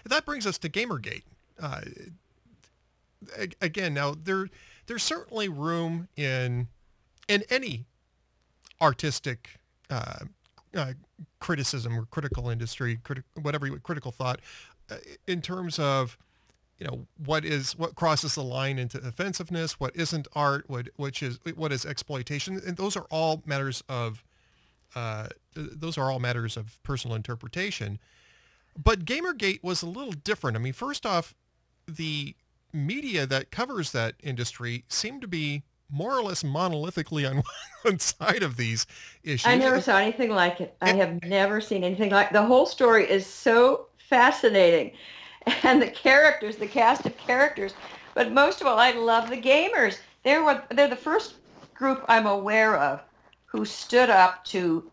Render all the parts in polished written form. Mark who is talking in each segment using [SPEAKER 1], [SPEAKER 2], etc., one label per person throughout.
[SPEAKER 1] That brings us to Gamergate. Again, now there's certainly room in any artistic criticism or critical industry, critical thought, in terms of what crosses the line into offensiveness, what isn't art, what is exploitation, and those are all matters of personal interpretation. But Gamergate was a little different. I mean, first off, the media that covers that industry seemed to be more or less monolithically on one side of these issues.
[SPEAKER 2] I never saw anything like it. I have never seen anything like the whole story is so fascinating. And the characters, the cast of characters. But most of all, I love the gamers. They're the first group I'm aware of who stood up to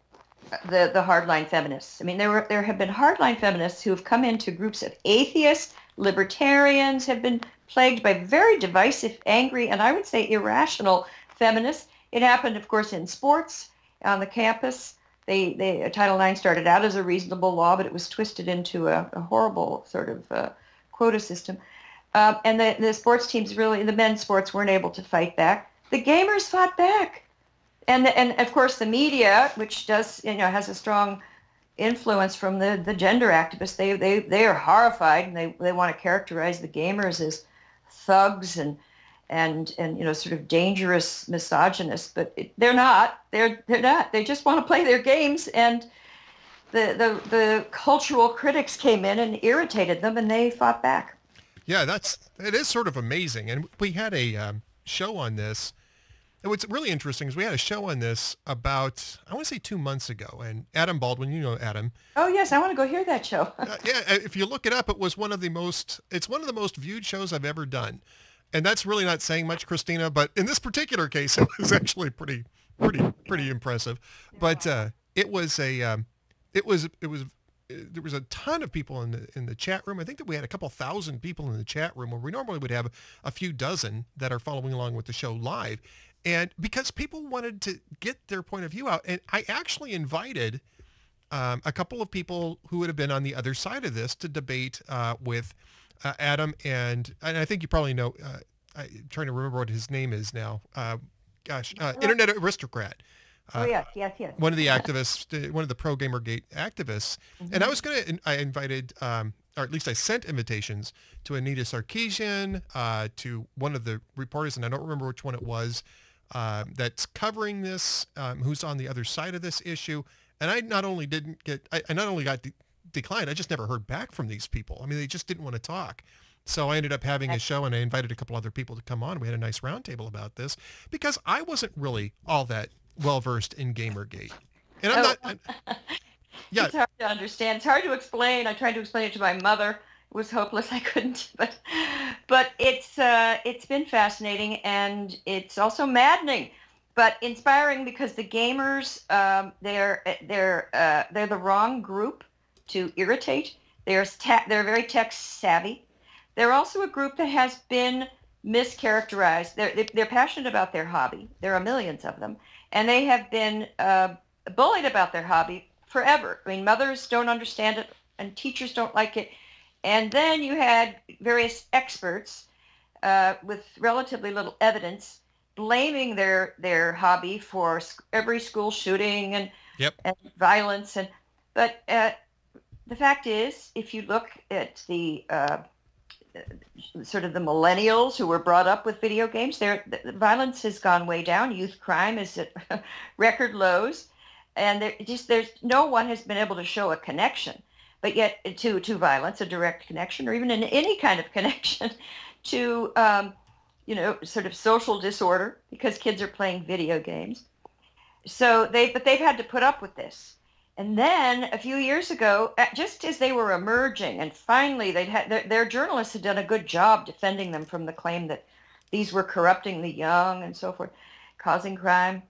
[SPEAKER 2] the hardline feminists. I mean, there have been hardline feminists who have come into groups of atheists, libertarians, have been plagued by very divisive, angry, and I would say irrational feminists. It happened, of course, in sports on the campus. Title IX started out as a reasonable law, but it was twisted into a horrible sort of quota system. And the sports teams the men's sports weren't able to fight back. The gamers fought back. And of course the media, which does, has a strong influence from the gender activists, they are horrified, and they want to characterize the gamers as thugs and sort of dangerous misogynists, but they're not. They're not. They just want to play their games, and the cultural critics came in and irritated them, and they fought back.
[SPEAKER 1] Yeah, it is sort of amazing, and we had a show on this. And what's really interesting is we had a show on this about, I want to say 2 months ago, and Adam Baldwin, you know Adam.
[SPEAKER 2] Oh yes, I want to go hear that show.
[SPEAKER 1] Yeah, if you look it up, it's one of the most viewed shows I've ever done. And that's really not saying much, Christina, but in this particular case, it was actually pretty impressive. But there was a ton of people in the chat room. I think that we had a couple thousand people in the chat room, where we normally would have a few dozen that are following along with the show live. And because people wanted to get their point of view out, and I actually invited a couple of people who would have been on the other side of this to debate with Adam, and I think you probably know, I'm trying to remember what his name is now. Internet Aristocrat.
[SPEAKER 2] Yes.
[SPEAKER 1] One of the activists, one of the pro Gamergate activists. Mm-hmm. And I invited, or at least I sent invitations to Anita Sarkeesian, to one of the reporters, and I don't remember which one it was, that's covering this, who's on the other side of this issue. And I not only got declined, I just never heard back from these people. I mean, they just didn't want to talk. So I ended up having a show, and I invited a couple other people to come on. We had a nice roundtable about this because I wasn't really all that well-versed in Gamergate. And I'm not... Yeah.
[SPEAKER 2] It's hard to understand. It's hard to explain. I tried to explain it to my mother. It was hopeless. I couldn't. But it's been fascinating, and it's also maddening, but inspiring, because the gamers, they're the wrong group to irritate. They're very tech savvy. They're also a group that has been mischaracterized. They're passionate about their hobby. There are millions of them, and they have been bullied about their hobby forever. I mean, mothers don't understand it, and teachers don't like it. And then you had various experts with relatively little evidence blaming their hobby for every school shooting and violence. But the fact is, if you look at the sort of the millennials who were brought up with video games, the violence has gone way down. Youth crime is at record lows, and there's no one has been able to show a connection, but yet to violence, a direct connection, or even any kind of connection to sort of social disorder, because kids are playing video games. So they've had to put up with this. And then a few years ago, just as they were emerging, and finally their journalists had done a good job defending them from the claim that these were corrupting the young and so forth, causing crime.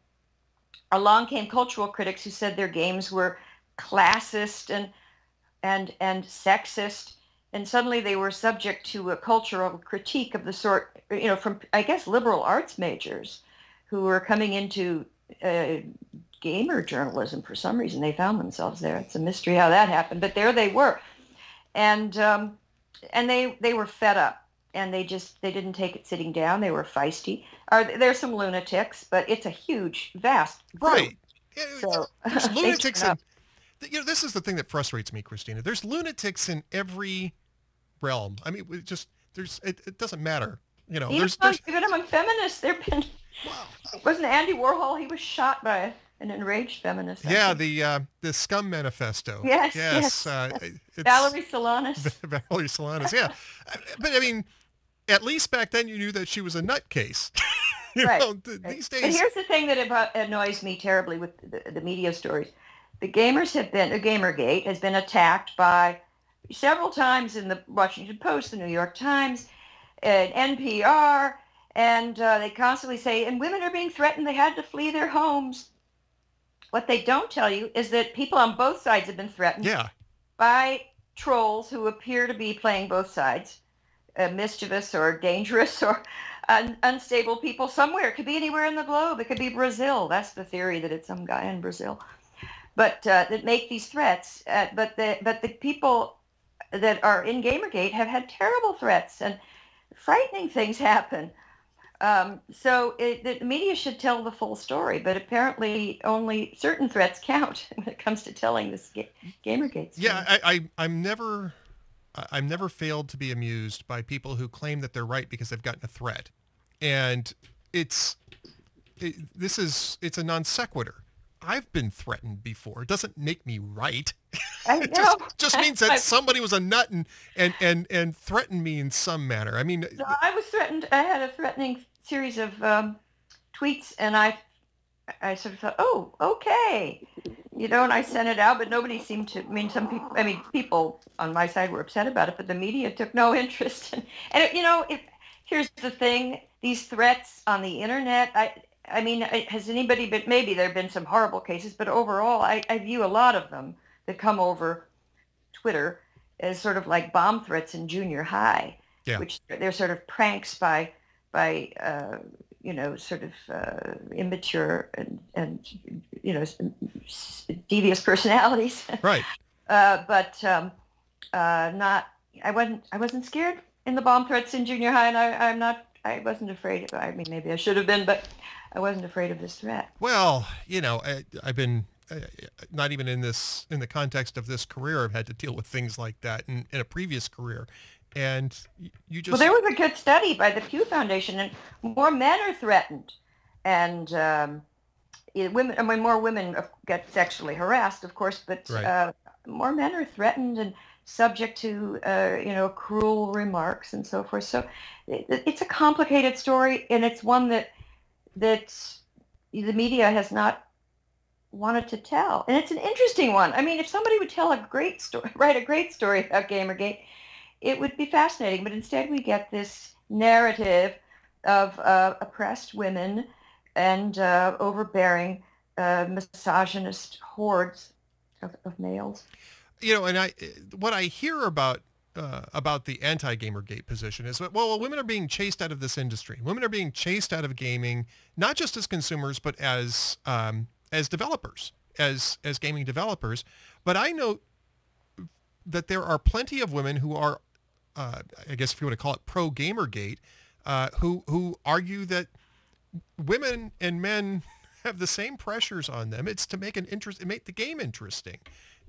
[SPEAKER 2] Along came cultural critics who said their games were classist and sexist, and suddenly they were subject to a cultural critique of the sort, from, I guess, liberal arts majors who were coming into gamer journalism. For some reason they found themselves there. It's a mystery how that happened, but there they were. And and they were fed up, and they didn't take it sitting down. They were feisty. There's some lunatics, but it's a huge, vast group.
[SPEAKER 1] Right. Yeah,
[SPEAKER 2] So
[SPEAKER 1] there's
[SPEAKER 2] they
[SPEAKER 1] lunatics
[SPEAKER 2] turn
[SPEAKER 1] in,
[SPEAKER 2] up.
[SPEAKER 1] this is the thing that frustrates me, Christina. There's lunatics in every realm. I mean, it doesn't matter. There's
[SPEAKER 2] Even among feminists, there've been.
[SPEAKER 1] wow.
[SPEAKER 2] Wasn't Andy Warhol? He was shot by an enraged feminist. I
[SPEAKER 1] Yeah,
[SPEAKER 2] think.
[SPEAKER 1] the Scum Manifesto.
[SPEAKER 2] Yes,
[SPEAKER 1] Yes, it's
[SPEAKER 2] Valerie Solanas.
[SPEAKER 1] Valerie Solanas. Yeah, but I mean, at least back then you knew that she was a nutcase.
[SPEAKER 2] Right.
[SPEAKER 1] These
[SPEAKER 2] But
[SPEAKER 1] days.
[SPEAKER 2] here's the thing that annoys me terribly with the media stories. The Gamergate has been attacked by several times in the Washington Post, the New York Times, and NPR, and they constantly say, and women are being threatened. They had to flee their homes. What they don't tell you is that people on both sides have been threatened
[SPEAKER 1] Yeah.
[SPEAKER 2] by trolls who appear to be playing both sides, mischievous or dangerous or unstable people somewhere. It could be anywhere in the globe. It could be Brazil. That's the theory, that it's some guy in Brazil. But that make these threats. But the people that are in Gamergate have had terrible threats, and frightening things happen. So the media should tell the full story, but apparently only certain threats count when it comes to telling this Gamergate story.
[SPEAKER 1] Yeah, I'm never failed to be amused by people who claim that they're right because they've gotten a threat, and it's a non sequitur. I've been threatened before. It doesn't make me right.
[SPEAKER 2] I
[SPEAKER 1] It
[SPEAKER 2] know.
[SPEAKER 1] just means that somebody was a nut and threatened me in some manner. I mean,
[SPEAKER 2] So I was threatened. I had a threatening series of tweets, and I sort of thought, oh, okay, and I sent it out, but nobody seemed to. People on my side were upset about it, but the media took no interest. Here's the thing: these threats on the internet. Has anybody been? Maybe there have been some horrible cases, but overall, I view a lot of them that come over Twitter as sort of like bomb threats in junior high,
[SPEAKER 1] yeah.
[SPEAKER 2] which they're sort of pranks by sort of immature and devious personalities.
[SPEAKER 1] Right.
[SPEAKER 2] But not. I wasn't scared in the bomb threats in junior high, and I wasn't afraid. Maybe I should have been, but I wasn't afraid of this threat.
[SPEAKER 1] Well, I've been not even in the context of this career. I've had to deal with things like that in a previous career. And you just...
[SPEAKER 2] Well, there was a good study by the Pew Foundation, and more men are threatened, and women. More women get sexually harassed, of course, but
[SPEAKER 1] right.
[SPEAKER 2] More men are threatened and subject to cruel remarks and so forth. So it's a complicated story, and it's one that the media has not wanted to tell, and it's an interesting one. I mean, if somebody would tell write a great story about Gamergate, it would be fascinating, but instead we get this narrative of oppressed women and overbearing misogynist hordes of males.
[SPEAKER 1] And what I hear about the anti-Gamergate position is that, well, women are being chased out of this industry. Women are being chased out of gaming, not just as consumers, but as developers, as gaming developers. But I know that there are plenty of women who are, I guess if you want to call it pro Gamergate, who argue that women and men have the same pressures on them. It's to make the game interesting.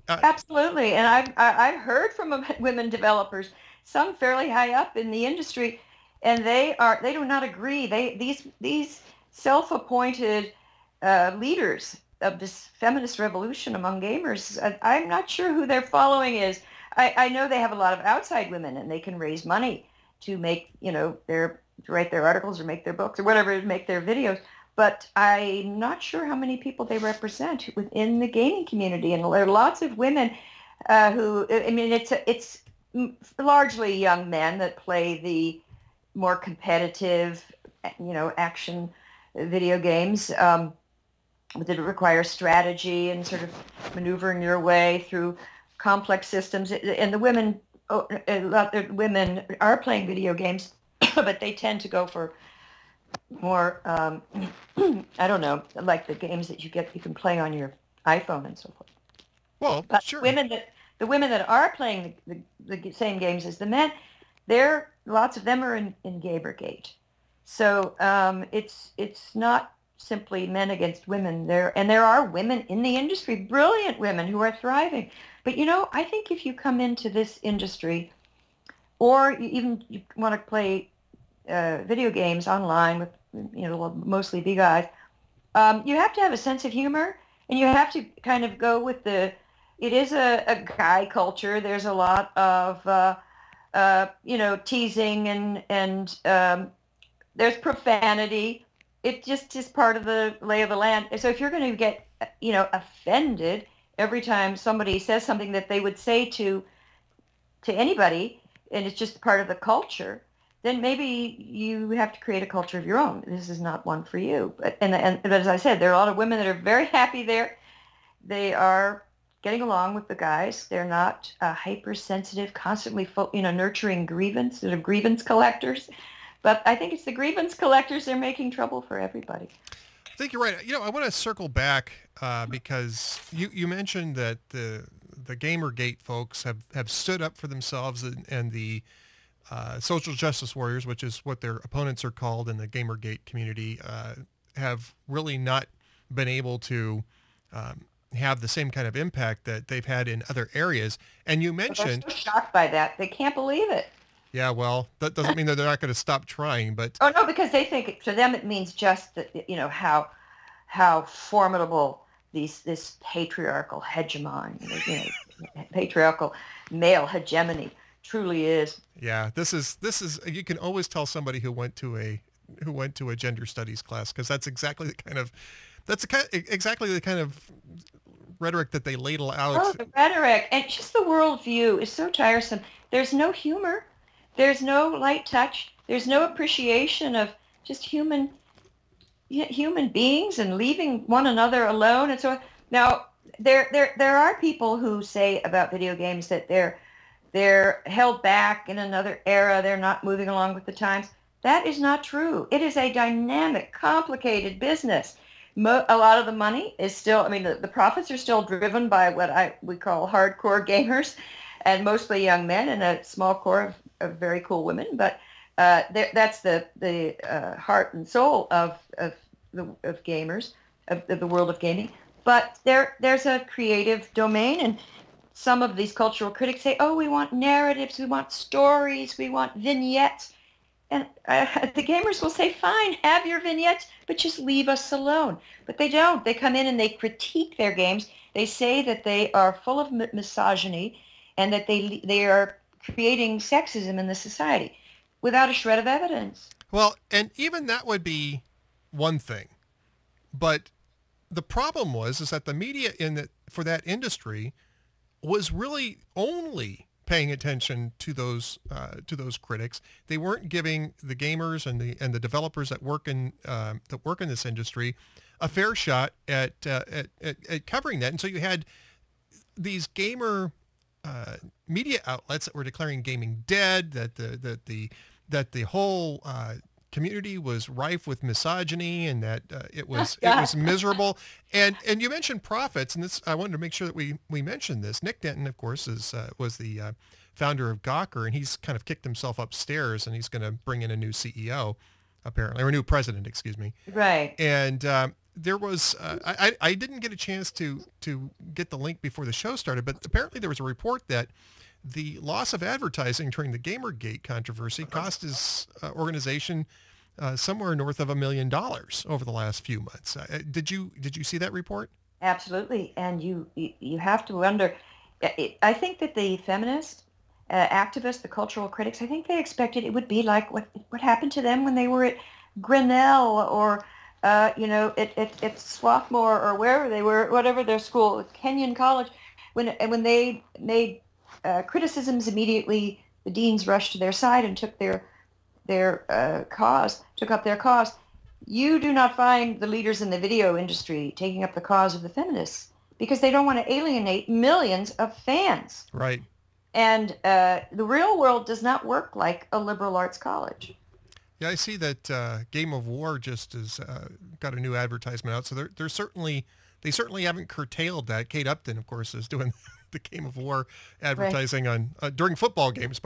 [SPEAKER 2] Absolutely, and I've heard from women developers, some fairly high up in the industry, and they do not agree. These self-appointed leaders of this feminist revolution among gamers, I'm not sure who their following is. I know they have a lot of outside women, and they can raise money to make, to write their articles or make their books or whatever, make their videos. But I'm not sure how many people they represent within the gaming community. And there are lots of women who, it's largely young men that play the more competitive, action video games that require strategy and sort of maneuvering your way through complex systems. And the women are playing video games, but they tend to go for more, I don't know, like the games that you can play on your iPhone and so forth.
[SPEAKER 1] Well,
[SPEAKER 2] But
[SPEAKER 1] sure.
[SPEAKER 2] women that the women that are playing the same games as the men, lots of them are in Gamergate. So it's not simply men against women. There are women in the industry, brilliant women who are thriving. But I think if you come into this industry, or you want to play video games online with will mostly be guys, you have to have a sense of humor, and you have to kind of go with it is a guy culture. There's a lot of teasing and there's profanity. It just is part of the lay of the land. So if you're going to get offended every time somebody says something that they would say to anybody, and it's just part of the culture, then maybe you have to create a culture of your own. This is not one for you. But as I said, there are a lot of women that are very happy there. They are getting along with the guys. They're not hypersensitive, constantly nurturing grievance. They're grievance collectors. But I think it's the grievance collectors that are making trouble for everybody.
[SPEAKER 1] I think you're right. I want to circle back because you mentioned that the Gamergate folks have stood up for themselves, and the social justice warriors, which is what their opponents are called in the Gamergate community, have really not been able to have the same kind of impact that they've had in other areas. And you mentioned...
[SPEAKER 2] They're so shocked by that. They can't believe it.
[SPEAKER 1] Yeah, well, that doesn't mean that they're not going to stop trying, but...
[SPEAKER 2] Oh, no, because they think, to them, it means just that, how formidable this patriarchal hegemon, patriarchal male hegemony truly is.
[SPEAKER 1] Yeah, this is you can always tell somebody who went to a gender studies class, because that's exactly the kind of rhetoric that they ladle out.
[SPEAKER 2] Oh, the rhetoric, and just the worldview is so tiresome. There's no humor. There's no light touch. There's no appreciation of just human beings and leaving one another alone. And so now there are people who say about video games that they're held back in another era. They're not moving along with the times. That is not true. It is a dynamic, complicated business. A lot of the money is still, the profits are still driven by what we call hardcore gamers, and mostly young men and a small core of very cool women. But that's the heart and soul of gamers, of the world of gaming. But there's a creative domain, and some of these cultural critics say, oh, we want narratives, we want stories, we want vignettes. And the gamers will say, fine, have your vignettes, but just leave us alone. But they don't. They come in and they critique their games. They say that they are full of misogyny and that they are creating sexism in the society without a shred of evidence.
[SPEAKER 1] Well, and even that would be one thing. But the problem is that the media for that industry was really only paying attention to those critics. They weren't giving the gamers and the developers that work in this industry a fair shot at covering that. And so you had these gamer media outlets that were declaring gaming dead, that the whole community was rife with misogyny, and that it was miserable. And you mentioned profits, and this I wanted to make sure that we mentioned this. Nick Denton, of course, was the founder of Gawker, and he's kind of kicked himself upstairs, and he's going to bring in a new CEO, apparently, or a new president, excuse me.
[SPEAKER 2] Right.
[SPEAKER 1] And there was I didn't get a chance to get the link before the show started, but apparently there was a report that the loss of advertising during the Gamergate controversy cost his organization somewhere north of $1 million over the last few months. Did you see that report?
[SPEAKER 2] Absolutely, and you have to wonder. I think that the feminists, activists, the cultural critics, I think they expected it would be like what happened to them when they were at Grinnell or at Swarthmore or wherever they were, whatever their school, Kenyon College, when they made criticisms immediately, the deans rushed to their side and took up their cause. You do not find the leaders in the video industry taking up the cause of the feminists because they don't want to alienate millions of fans.
[SPEAKER 1] Right.
[SPEAKER 2] And the real world does not work like a liberal arts college.
[SPEAKER 1] Yeah, I see that Game of War just has got a new advertisement out. So they certainly haven't curtailed that. Kate Upton, of course, is doing the Game of War advertising on during football games.